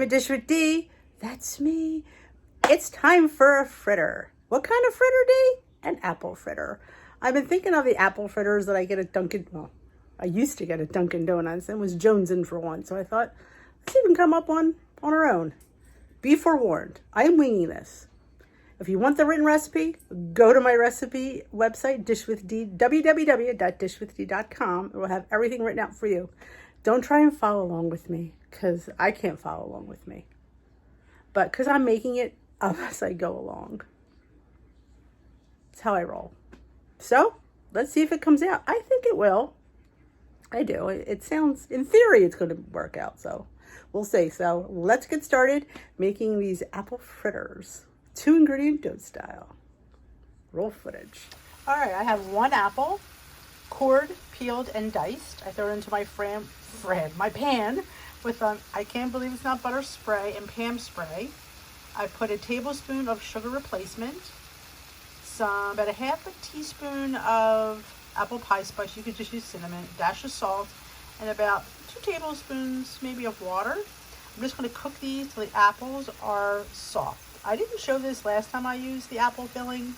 a Dish with D. That's me. It's time for a fritter. What kind of fritter, D? An apple fritter. I've been thinking of the apple fritters that I get at Dunkin'. Well, I used to get at Dunkin' Donuts and was jonesing for one. So I thought, let's even come up on our own. Be forewarned. I am winging this. If you want the written recipe, go to my recipe website, dishwithd, www.dishwithd.com. It will have everything written out for you. Don't try and follow along with me, because I can't follow along with me. But because I'm making it up as I go along. That's how I roll. So, let's see if it comes out. I think it will. I do. It sounds, in theory, it's going to work out. So, we'll see. So, let's get started making these apple fritters. 2-ingredient dough style. Roll footage. All right, I have one apple, cored, peeled, and diced. I throw it into my my pan with I can't believe it's not butter spray and Pam spray. I put a tablespoon of sugar replacement, about a half a teaspoon of apple pie spice. You could just use cinnamon, dash of salt, and about 2 tablespoons maybe of water. I'm just going to cook these till the apples are soft. I didn't show this last time I used the apple filling,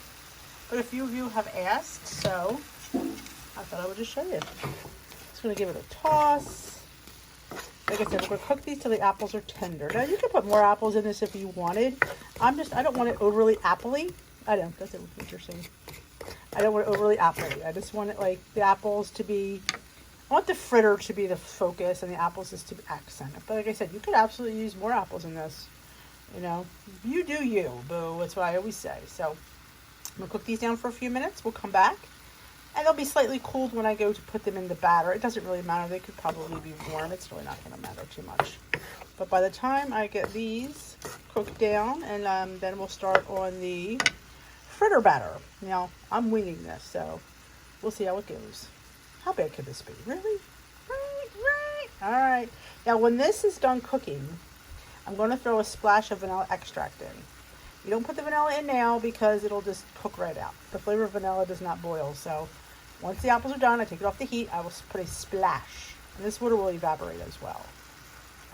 but a few of you have asked, so I thought I would just show you. Just going to give it a toss. Like I said, we're going to cook these till the apples are tender. Now, you can put more apples in this if you wanted. I don't want it overly appley. I don't. That's what you're saying. I don't want it overly appley. I just want it like the apples to be, I want the fritter to be the focus and the apples just to accent it. But like I said, you could absolutely use more apples in this. You know, you do you, boo. That's what I always say. So I'm going to cook these down for a few minutes. We'll come back. And they'll be slightly cooled when I go to put them in the batter. It doesn't really matter. They could probably be warm. It's really not going to matter too much. But by the time I get these cooked down, and then we'll start on the fritter batter. Now, I'm winging this, so we'll see how it goes. How bad could this be? Really? Right. All right. Now, when this is done cooking, I'm going to throw a splash of vanilla extract in. You don't put the vanilla in now because it'll just cook right out. The flavor of vanilla does not boil. So once the apples are done, I take it off the heat. I will put a splash. And this water will evaporate as well.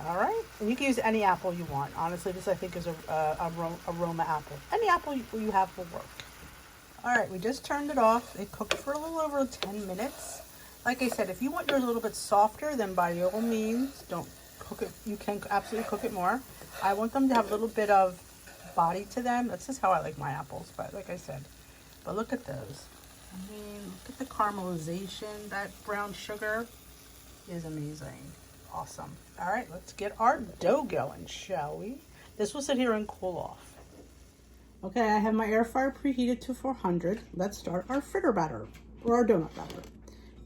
All right. And you can use any apple you want. Honestly, this I think is a aroma apple. Any apple you have will work. All right. We just turned it off. It cooked for a little over 10 minutes. Like I said, if you want yours a little bit softer, then by all means, don't cook it. You can absolutely cook it more. I want them to have a little bit of body to them. That's just how I like my apples, but like I said, but look at those. I mean, look at the caramelization. That brown sugar is amazing. Awesome. All right, let's get our dough going, shall we? This will sit here and cool off. Okay, I have my air fryer preheated to 400. Let's start our fritter batter, or our donut batter.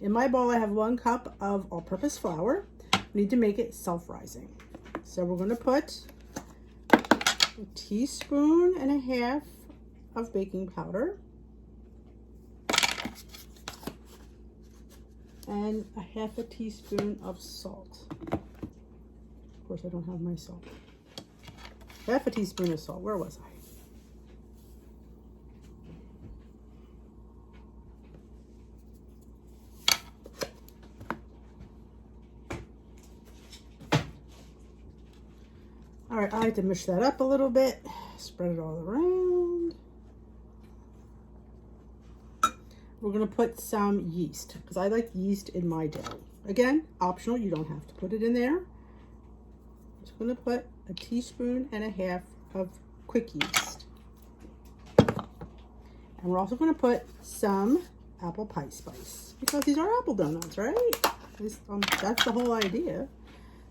In my bowl, I have 1 cup of all-purpose flour. We need to make it self-rising. So we're going to put a teaspoon and a half of baking powder and a half a teaspoon of salt. Of course, I don't have my salt. Half a teaspoon of salt. Where was I? All right, I like to mix that up a little bit, spread it all around. We're gonna put some yeast, because I like yeast in my dough. Again, optional, you don't have to put it in there. Just gonna put a teaspoon and a half of quick yeast. And we're also gonna put some apple pie spice, because these are apple donuts, right? That's the whole idea.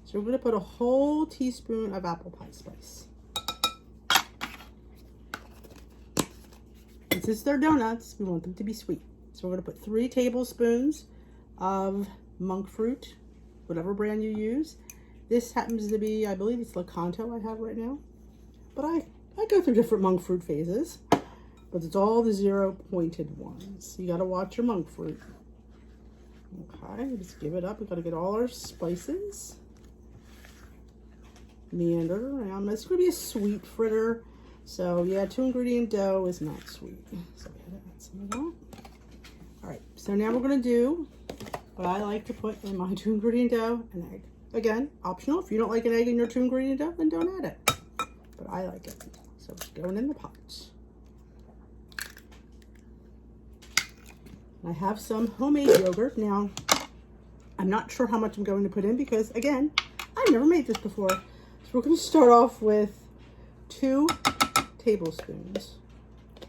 So we're going to put a whole teaspoon of apple pie spice. And since they're donuts, we want them to be sweet. So we're going to put 3 tablespoons of monk fruit, whatever brand you use. This happens to be, I believe it's Lakanto I have right now. But I go through different monk fruit phases. But it's all the 0 pointed ones. You got to watch your monk fruit. Okay, just give it up. We got to get all our spices. Meander around. It's going to be a sweet fritter. So yeah, 2-ingredient dough is not sweet. So we gotta add some of that. All right, so now we're going to do what I like to put in my 2-ingredient dough, an egg. Again, optional. If you don't like an egg in your 2-ingredient dough, then don't add it. But I like it. So it's going in the pot. I have some homemade yogurt. Now, I'm not sure how much I'm going to put in because, again, I've never made this before. So we're going to start off with 2 tablespoons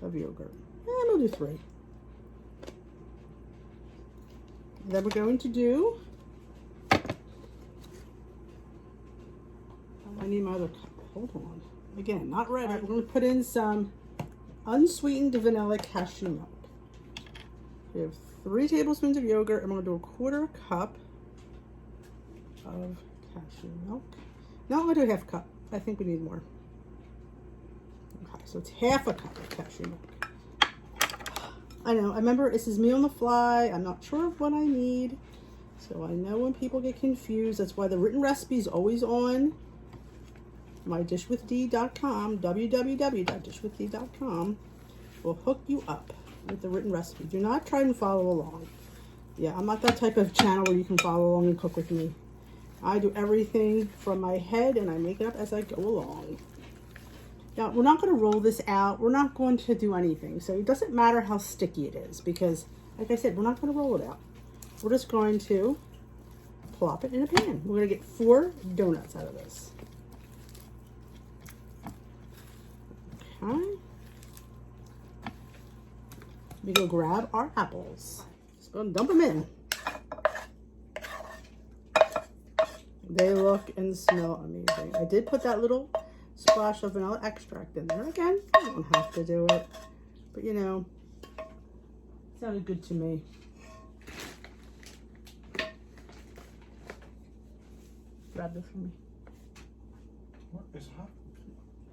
of yogurt. And we'll do 3. Then we're going to do, I need my other cup. Hold on. Again, not red. We're going to put in some unsweetened vanilla cashew milk. We have 3 tablespoons of yogurt. I'm going to do a 1/4 cup of cashew milk. No, I'm going to do 1/2 cup. I think we need more. Okay, so it's 1/2 cup of cashew milk. I know, I remember this is me on the fly. I'm not sure of what I need. So I know when people get confused, that's why the written recipe is always on mydishwithdee.com, www.dishwithdee.com will hook you up with the written recipe. Do not try and follow along. Yeah, I'm not that type of channel where you can follow along and cook with me. I do everything from my head and I make it up as I go along. Now, we're not going to roll this out. We're not going to do anything. So it doesn't matter how sticky it is because, like I said, we're not going to roll it out. We're just going to plop it in a pan. We're going to get 4 donuts out of this. Okay. We go grab our apples. Just go and dump them in. They look and smell amazing. I did put that little splash of vanilla extract in there. Again, you don't have to do it, but you know, it sounded good to me. Grab this for me. What is hot?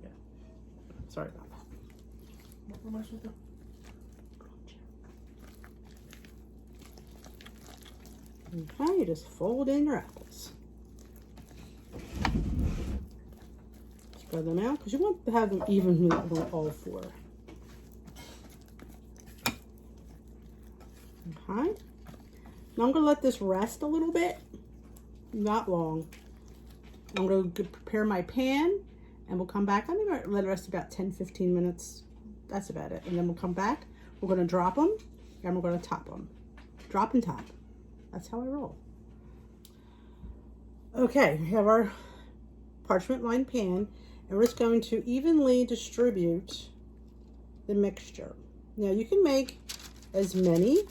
Yeah. Sorry about that. What am I supposed to do? Okay, you just fold in your apples. Spread them out because you want to have them evenly on all 4. Okay. Now I'm going to let this rest a little bit. Not long. I'm going to prepare my pan and we'll come back. I'm going to let it rest about 10-15 minutes. That's about it. And then we'll come back. We're going to drop them and we're going to top them. Drop and top. That's how I roll. Okay, we have our parchment lined pan and we're just going to evenly distribute the mixture. Now you can make as many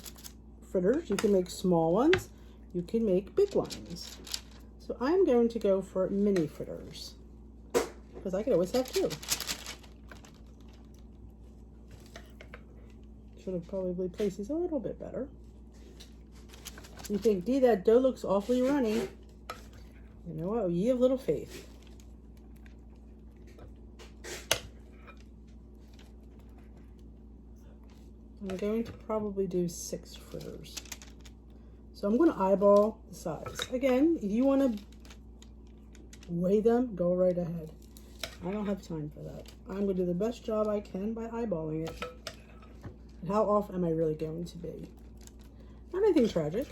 fritters, you can make small ones, you can make big ones. So I'm going to go for mini fritters because I could always have 2. Should have probably placed these a little bit better. You think, Dee, that dough looks awfully runny. You know what? Ye of little faith. I'm going to probably do 6 fritters. So I'm going to eyeball the size. Again, if you want to weigh them, go right ahead. I don't have time for that. I'm going to do the best job I can by eyeballing it. And how off am I really going to be? Not anything tragic.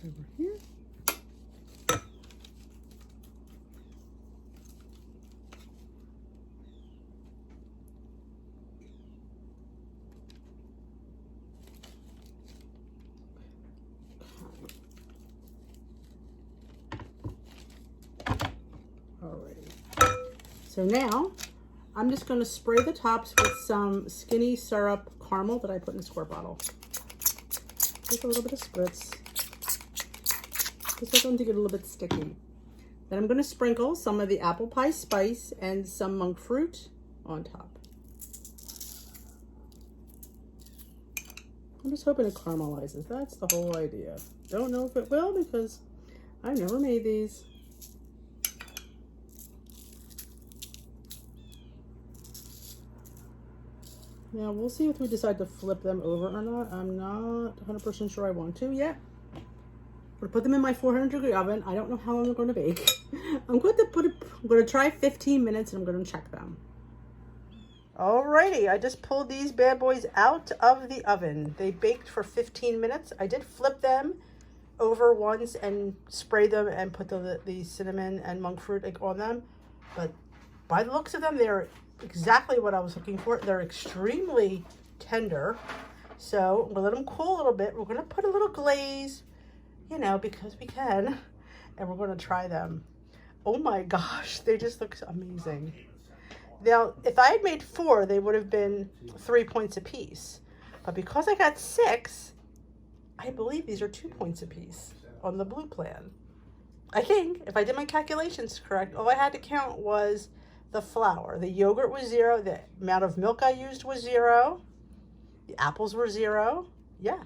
Over here. Alrighty. So now I'm just going to spray the tops with some skinny syrup caramel that I put in a squirt bottle. Take a little bit of spritz. Just want them to get a little bit sticky. Then I'm going to sprinkle some of the apple pie spice and some monk fruit on top. I'm just hoping it caramelizes. That's the whole idea. Don't know if it will because I've never made these. Now, we'll see if we decide to flip them over or not. I'm not 100% sure I want to yet. I'm going to put them in my 400-degree oven. I don't know how long they're going to bake. I'm going to try 15 minutes and I'm going to check them. Alrighty, I just pulled these bad boys out of the oven. They baked for 15 minutes. I did flip them over once and spray them and put the cinnamon and monk fruit on them. But by the looks of them, they're exactly what I was looking for. They're extremely tender. So I'm going to let them cool a little bit. We're going to put a little glaze, you know, because we can. And we're going to try them. Oh my gosh, they just look amazing. Now, if I had made 4, they would have been 3 points apiece. But because I got 6, I believe these are 2 points apiece on the blue plan. I think, if I did my calculations correct, all I had to count was the flour. The yogurt was 0. The amount of milk I used was 0. The apples were 0. Yeah,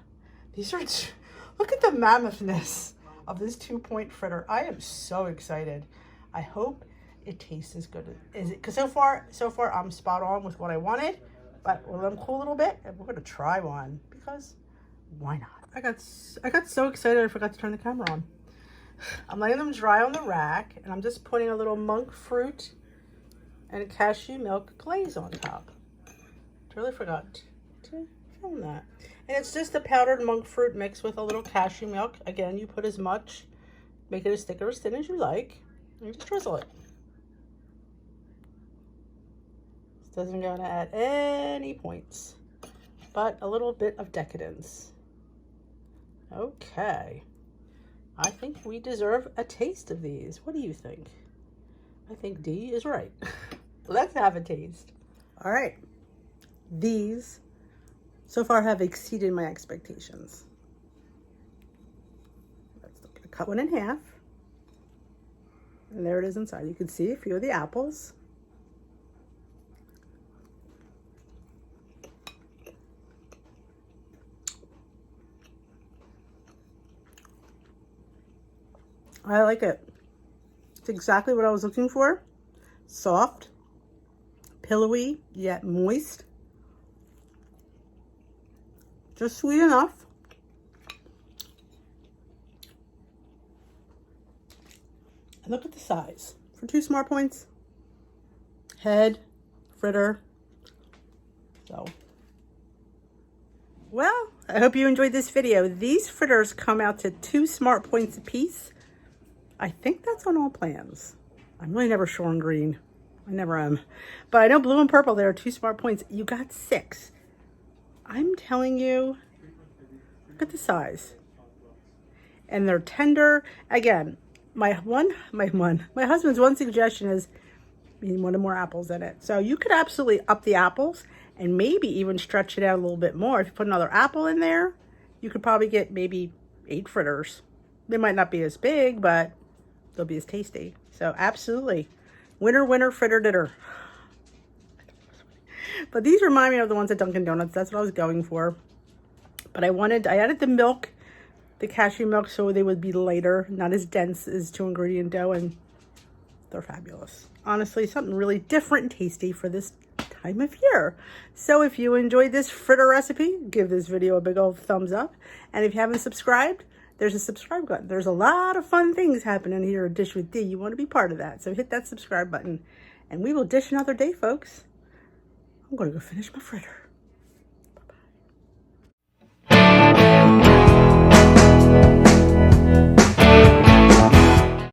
these are, look at the mammothnesss of this 2-point fritter. I am so excited. I hope it tastes as good as it, because so far I'm spot on with what I wanted, but we'll let them cool a little bit and we're going to try one because why not? I got so excited I forgot to turn the camera on. I'm letting them dry on the rack and I'm just putting a little monk fruit and a cashew milk glaze on top. Totally forgot to film that. And it's just the powdered monk fruit mixed with a little cashew milk. Again, you put as much, make it as thick or as thin as you like, and you just drizzle it. This doesn't go to add any points, but a little bit of decadence. Okay. I think we deserve a taste of these. What do you think? I think D is right. Let's have a taste. All right. These so far have exceeded my expectations. Let's cut one in half. And there it is inside. You can see a few of the apples. I like it. It's exactly what I was looking for. Soft, pillowy, yet moist. Just sweet enough. And look at the size. For 2 smart points. Head, fritter. So, well, I hope you enjoyed this video. These fritters come out to 2 smart points a piece. I think that's on all plans. I'm really never sure on green. I never am. But I know blue and purple, there are 2 smart points. You got 6. I'm telling you, look at the size. And they're tender. Again, my husband's one suggestion is you need 1 more apples in it. So you could absolutely up the apples and maybe even stretch it out a little bit more. If you put another apple in there, you could probably get maybe 8 fritters. They might not be as big, but they'll be as tasty. So absolutely. Winner, winner, fritter, ditter. But these remind me of the ones at Dunkin' Donuts. That's what I was going for. But I added the milk, the cashew milk, so they would be lighter, not as dense as 2-ingredient dough, and they're fabulous. Honestly, something really different and tasty for this time of year. So if you enjoyed this fritter recipe, give this video a big old thumbs up. And if you haven't subscribed, there's a subscribe button. There's a lot of fun things happening here at Dish with D. You want to be part of that. So hit that subscribe button and we will dish another day, folks. I'm going to go finish my fritter.